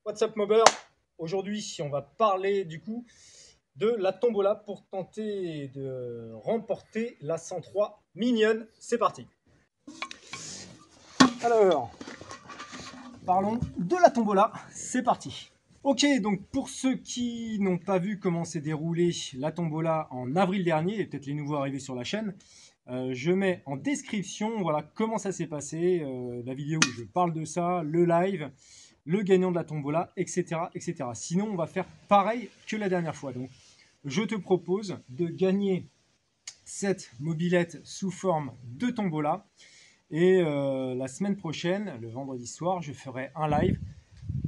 What's up Mobber? Aujourd'hui, on va parler du coup de la tombola pour tenter de remporter la 103 mignonne. C'est parti. Alors, parlons de la tombola. C'est parti. Ok, donc pour ceux qui n'ont pas vu comment s'est déroulée la tombola en avril dernier, et peut-être les nouveaux arrivés sur la chaîne, je mets en description voilà, comment ça s'est passé, la vidéo où je parle de ça, le live, le gagnant de la tombola, etc., etc. Sinon, on va faire pareil que la dernière fois. Donc, je te propose de gagner cette mobilette sous forme de tombola. Et la semaine prochaine, le vendredi soir, je ferai un live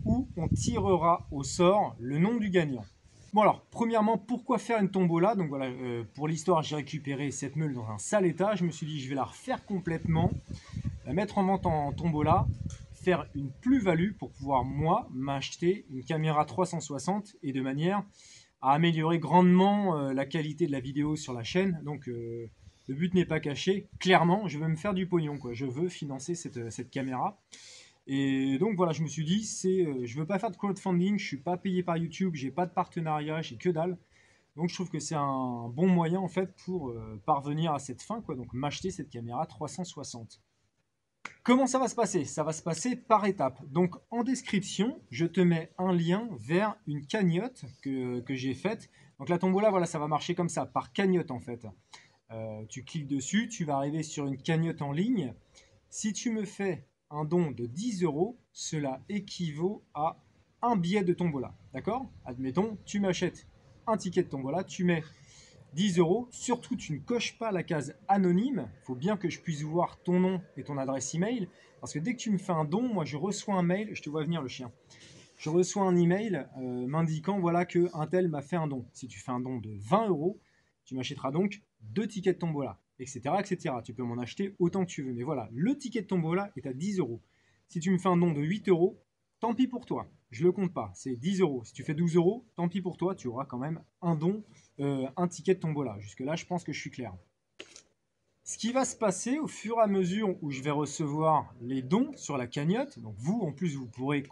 où on tirera au sort le nom du gagnant. Bon alors, premièrement, pourquoi faire une tombola? Donc voilà, pour l'histoire, j'ai récupéré cette meule dans un sale état. Je me suis dit, je vais la refaire complètement, la mettre en vente en tombola, faire une plus-value pour pouvoir, moi, m'acheter une caméra 360 et de manière à améliorer grandement la qualité de la vidéo sur la chaîne. Donc, le but n'est pas caché. Clairement, je veux me faire du pognon, quoi. Je veux financer cette caméra. Et donc voilà, je me suis dit, je veux pas faire de crowdfunding, je suis pas payé par YouTube, j'ai pas de partenariat, j'ai que dalle. Donc je trouve que c'est un bon moyen en fait pour parvenir à cette fin, quoi. Donc m'acheter cette caméra 360. Comment ça va se passer? Ça va se passer par étapes. Donc en description, je te mets un lien vers une cagnotte que j'ai faite. Donc la tombola, voilà, ça va marcher comme ça, par cagnotte en fait. Tu cliques dessus, tu vas arriver sur une cagnotte en ligne. Si tu me fais un don de 10 euros, cela équivaut à un billet de tombola. D'accord? Admettons, tu m'achètes un ticket de tombola, tu mets 10 euros. Surtout, tu ne coches pas la case anonyme. Il faut bien que je puisse voir ton nom et ton adresse email. Parce que dès que tu me fais un don, moi je reçois un mail. Je te vois venir le chien. Je reçois un email m'indiquant voilà, qu'un tel m'a fait un don. Si tu fais un don de 20 euros, tu m'achèteras donc 2 tickets de tombola, etc., etc. Tu peux m'en acheter autant que tu veux. Mais voilà, le ticket de tombola est à 10 euros. Si tu me fais un don de 8 euros, tant pis pour toi. Je ne le compte pas. C'est 10 euros. Si tu fais 12 euros, tant pis pour toi. Tu auras quand même un don, un ticket de tombola. Jusque-là, je pense que je suis clair. Ce qui va se passer au fur et à mesure où je vais recevoir les dons sur la cagnotte, donc vous, en plus, vous pourrez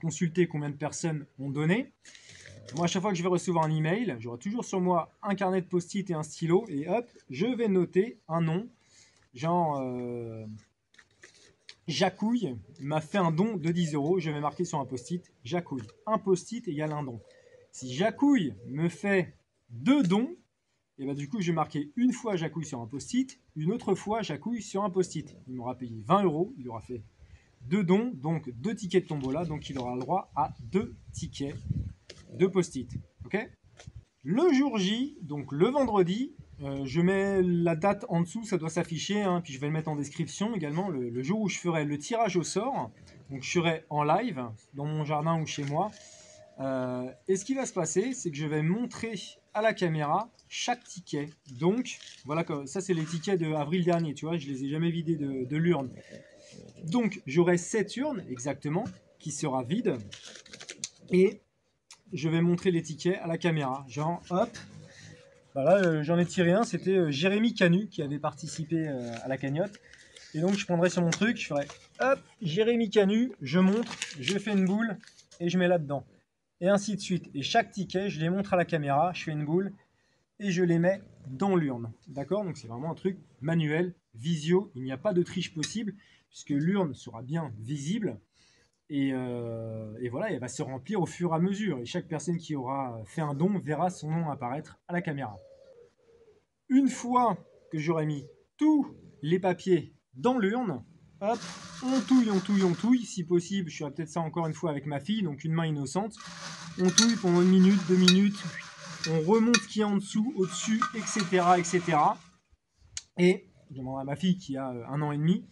consulter combien de personnes ont donné. Moi, à chaque fois que je vais recevoir un email, j'aurai toujours sur moi un carnet de post-it et un stylo, et hop, je vais noter un nom, genre Jacouille m'a fait un don de 10 euros, je vais marquer sur un post-it, Jacouille. Un post-it égale un don. Si Jacouille me fait 2 dons, et bah du coup, je vais marquer une fois Jacouille sur un post-it, une autre fois Jacouille sur un post-it. Il m'aura payé 20 euros, il aura fait 2 dons, donc 2 tickets de tombola, donc il aura le droit à 2 tickets de post-it. Ok? Le jour J, donc le vendredi, je mets la date en dessous, ça doit s'afficher, hein, puis je vais le mettre en description également, le jour où je ferai le tirage au sort. Donc je serai en live, dans mon jardin ou chez moi. Et ce qui va se passer, c'est que je vais montrer à la caméra chaque ticket. Donc, voilà, ça c'est les tickets de avril dernier, tu vois, je les ai jamais vidés de l'urne. Donc, j'aurai cette urne, exactement, qui sera vide. Et je vais montrer les tickets à la caméra. Genre, hop, voilà, j'en ai tiré un, c'était Jérémy Canu qui avait participé à la cagnotte. Et donc, je prendrai sur mon truc, je ferai, hop, Jérémy Canu, je montre, je fais une boule et je mets là-dedans. Et ainsi de suite. Et chaque ticket, je les montre à la caméra, je fais une boule et je les mets dans l'urne. D'accord? Donc c'est vraiment un truc manuel, visio, il n'y a pas de triche possible, puisque l'urne sera bien visible. Et voilà, elle va se remplir au fur et à mesure. Et chaque personne qui aura fait un don verra son nom apparaître à la caméra. Une fois que j'aurai mis tous les papiers dans l'urne, hop, on touille, on touille, on touille. Si possible, je ferai peut-être ça encore une fois avec ma fille, donc une main innocente. On touille pendant 1 minute, 2 minutes. On remonte ce qu'il y a en dessous, au-dessus, etc., etc. Et je demanderai à ma fille qui a 1 an et demi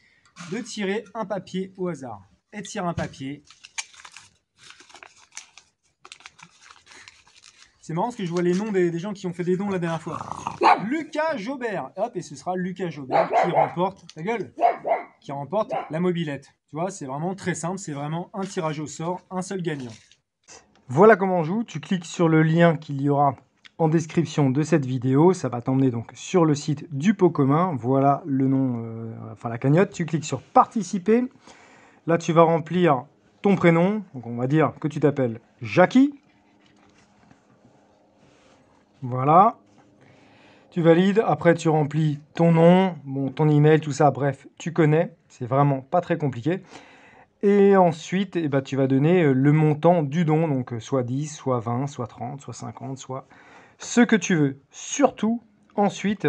de tirer un papier au hasard. Elle tire un papier. C'est marrant parce que je vois les noms des gens qui ont fait des dons la dernière fois. Lucas Jobert. Hop, et ce sera Lucas Jobert qui remporte, ta gueule, qui remporte la mobilette. Tu vois, c'est vraiment très simple. C'est vraiment un tirage au sort, un seul gagnant. Voilà comment on joue. Tu cliques sur le lien qu'il y aura en description de cette vidéo. Ça va t'emmener donc sur le site du pot commun. Voilà le nom, enfin la cagnotte. Tu cliques sur participer. Là, tu vas remplir ton prénom, donc on va dire que tu t'appelles Jackie. Voilà. Tu valides, après tu remplis ton nom, bon, ton email, tout ça, bref, tu connais, c'est vraiment pas très compliqué. Et ensuite, eh ben, tu vas donner le montant du don, donc soit 10, soit 20, soit 30, soit 50, soit ce que tu veux. Surtout, ensuite,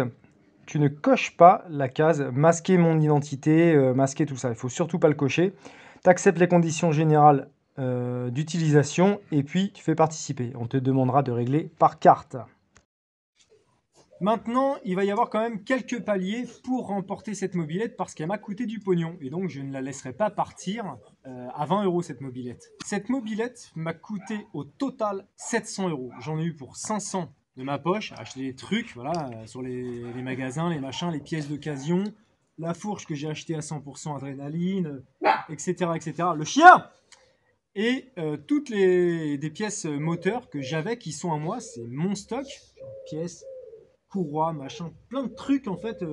tu ne coches pas la case masquer mon identité, masquer tout ça. Il faut surtout pas le cocher. Tu acceptes les conditions générales d'utilisation et puis tu fais participer. On te demandera de régler par carte. Maintenant, il va y avoir quand même quelques paliers pour remporter cette mobilette parce qu'elle m'a coûté du pognon et donc je ne la laisserai pas partir à 20 € cette mobilette. Cette mobilette m'a coûté au total 700 €. J'en ai eu pour 500 de ma poche, acheter des trucs voilà, sur les magasins, les machins, les pièces d'occasion, la fourche que j'ai achetée à 100% adrénaline, etc., etc. Le chien et toutes des pièces moteurs que j'avais qui sont à moi, c'est mon stock, pièces courroie, machin, plein de trucs en fait.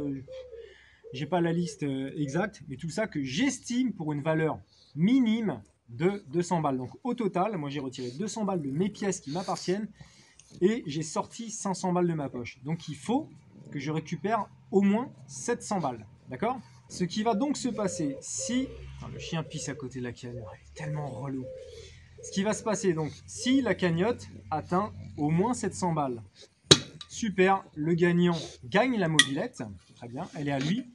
J'ai pas la liste exacte, mais tout ça que j'estime pour une valeur minime de 200 balles. Donc au total, moi j'ai retiré 200 balles de mes pièces qui m'appartiennent et j'ai sorti 500 balles de ma poche. Donc il faut que je récupère au moins 700 balles. D'accord? Ce qui va donc se passer si... le chien pisse à côté de la cagnotte, il est tellement relou. Ce qui va se passer donc si la cagnotte atteint au moins 700 balles, super, le gagnant gagne la mobilette, très bien, elle est à lui.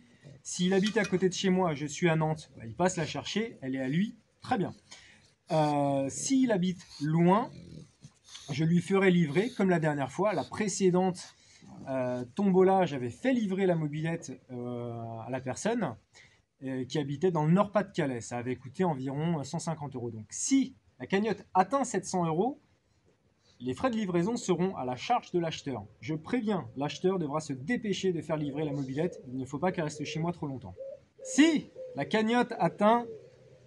S'il habite à côté de chez moi, je suis à Nantes, il passe la chercher, elle est à lui, très bien. S'il habite loin, je lui ferai livrer, comme la dernière fois, la précédente tombola, j'avais fait livrer la mobilette à la personne qui habitait dans le Nord-Pas-de-Calais. Ça avait coûté environ 150 €. Donc si la cagnotte atteint 700 €, les frais de livraison seront à la charge de l'acheteur. Je préviens, l'acheteur devra se dépêcher de faire livrer la mobilette. Il ne faut pas qu'elle reste chez moi trop longtemps. Si la cagnotte atteint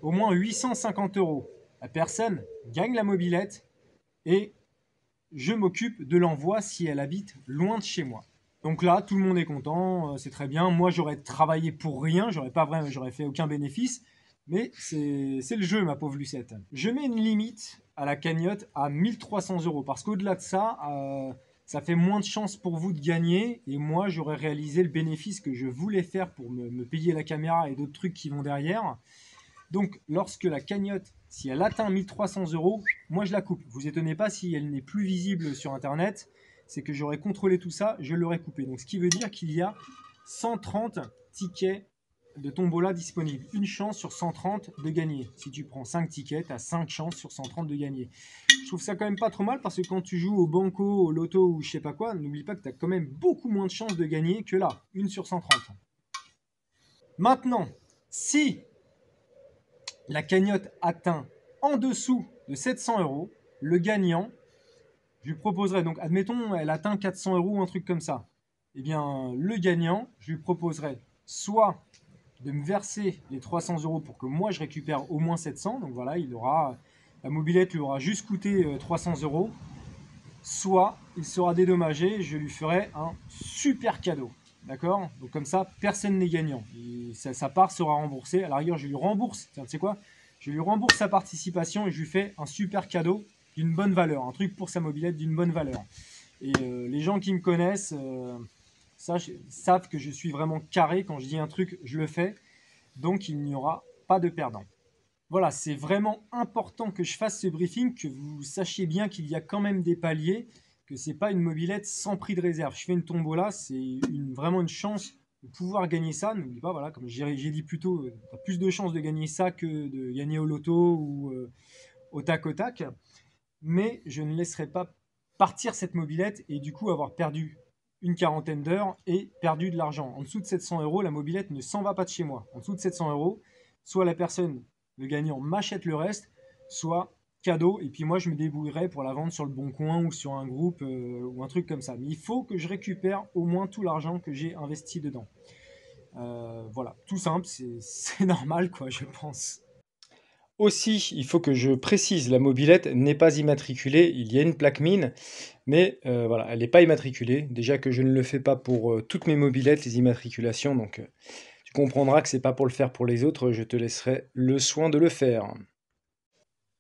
au moins 850 €, la personne gagne la mobilette et je m'occupe de l'envoi si elle habite loin de chez moi. Donc là, tout le monde est content, c'est très bien. Moi, j'aurais travaillé pour rien, j'aurais fait aucun bénéfice. Mais c'est le jeu, ma pauvre Lucette. Je mets une limite à la cagnotte à 1300 € parce qu'au-delà de ça, ça fait moins de chances pour vous de gagner et moi, j'aurais réalisé le bénéfice que je voulais faire pour me payer la caméra et d'autres trucs qui vont derrière. Donc, lorsque la cagnotte, si elle atteint 1300 €, moi, je la coupe. Vous étonnez pas si elle n'est plus visible sur Internet, c'est que j'aurais contrôlé tout ça, je l'aurais coupé. Donc, ce qui veut dire qu'il y a 130 tickets de tombola disponible. Une chance sur 130 de gagner. Si tu prends 5 tickets, tu as 5 chances sur 130 de gagner. Je trouve ça quand même pas trop mal parce que quand tu joues au banco, au loto ou je sais pas quoi, n'oublie pas que tu as quand même beaucoup moins de chances de gagner que là. Une sur 130. Maintenant, si la cagnotte atteint en dessous de 700 €, le gagnant, je lui proposerai, donc admettons elle atteint 400 € ou un truc comme ça, eh bien le gagnant, je lui proposerai soit de me verser les 300 € pour que moi je récupère au moins 700, donc voilà, la mobilette lui aura juste coûté 300 €, soit il sera dédommagé, je lui ferai un super cadeau. D'accord? Donc comme ça, personne n'est gagnant. Sa part sera remboursée. À la rigueur, je lui rembourse. Tiens, tu sais quoi? Je lui rembourse sa participation et je lui fais un super cadeau d'une bonne valeur. Un truc pour sa mobilette d'une bonne valeur. Et les gens qui me connaissent savent que je suis vraiment carré. Quand je dis un truc, je le fais. Donc il n'y aura pas de perdant. Voilà, c'est vraiment important que je fasse ce briefing, que vous sachiez bien qu'il y a quand même des paliers, que c'est pas une mobilette sans prix de réserve. Je fais une tombola, c'est vraiment une chance de pouvoir gagner ça. N'oublie pas, voilà, comme j'ai dit plus tôt, tu as plus de chances de gagner ça que de gagner au loto ou au tac au tac. Mais je ne laisserai pas partir cette mobilette et du coup avoir perdu une quarantaine d'heures et perdu de l'argent. En dessous de 700 €, la mobilette ne s'en va pas de chez moi. En dessous de 700 €, soit la personne, le gagnant, m'achète le reste, soit cadeau, et puis moi je me débrouillerai pour la vendre sur le Bon Coin ou sur un groupe ou un truc comme ça. Mais il faut que je récupère au moins tout l'argent que j'ai investi dedans. Voilà, tout simple, c'est normal quoi, je pense. Aussi, il faut que je précise, la mobilette n'est pas immatriculée, il y a une plaque mine, mais voilà, elle n'est pas immatriculée. Déjà que je ne le fais pas pour toutes mes mobilettes, les immatriculations, donc tu comprendras que c'est pas pour le faire pour les autres, je te laisserai le soin de le faire.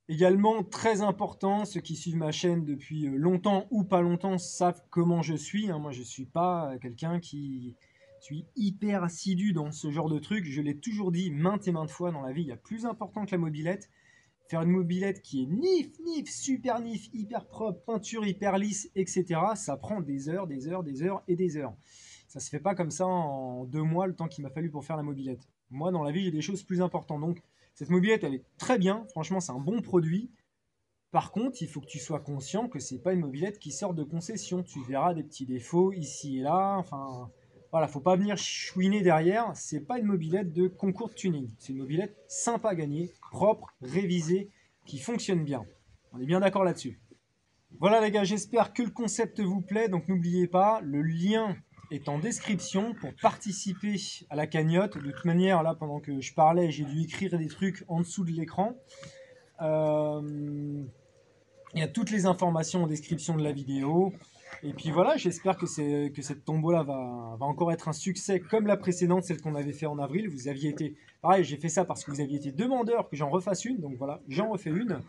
Également, très important, ceux qui suivent ma chaîne depuis longtemps ou pas longtemps savent comment je suis. Hein. Moi, je ne suis pas quelqu'un qui suis hyper assidu dans ce genre de truc. Je l'ai toujours dit maintes et maintes fois dans la vie, il y a plus important que la mobilette. Faire une mobilette qui est nif, super nif, hyper propre, peinture hyper lisse, etc. Ça prend des heures et des heures. Ça se fait pas comme ça en 2 mois, le temps qu'il m'a fallu pour faire la mobilette. Moi, dans la vie, j'ai des choses plus importantes. Donc, cette mobilette, elle est très bien. Franchement, c'est un bon produit. Par contre, il faut que tu sois conscient que c'est pas une mobilette qui sort de concession. Tu verras des petits défauts ici et là. Enfin, voilà, faut pas venir chouiner derrière. C'est pas une mobilette de concours de tuning. C'est une mobilette sympa à gagner, propre, révisée, qui fonctionne bien. On est bien d'accord là-dessus. Voilà les gars, j'espère que le concept vous plaît. Donc n'oubliez pas, le lien est en description pour participer à la cagnotte. De toute manière, là, pendant que je parlais, j'ai dû écrire des trucs en dessous de l'écran. Il y a toutes les informations en description de la vidéo. Et puis voilà, j'espère que cette tombola va encore être un succès comme la précédente, celle qu'on avait fait en avril. Vous aviez été... Pareil, j'ai fait ça parce que vous aviez été demandeur que j'en refasse une. Donc voilà, j'en refais une.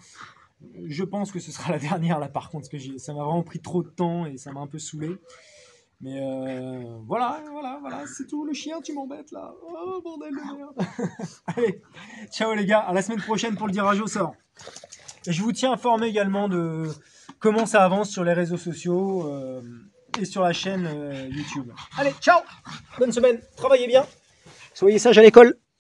Je pense que ce sera la dernière là par contre, parce que ça m'a vraiment pris trop de temps et ça m'a un peu saoulé. Mais voilà, c'est tout. Le chien, tu m'embêtes là. Oh bordel de merde. Allez, ciao les gars, à la semaine prochaine pour le tirage au sort. Et je vous tiens informé également de comment ça avance sur les réseaux sociaux et sur la chaîne YouTube. Allez, ciao, bonne semaine, travaillez bien, soyez sages à l'école.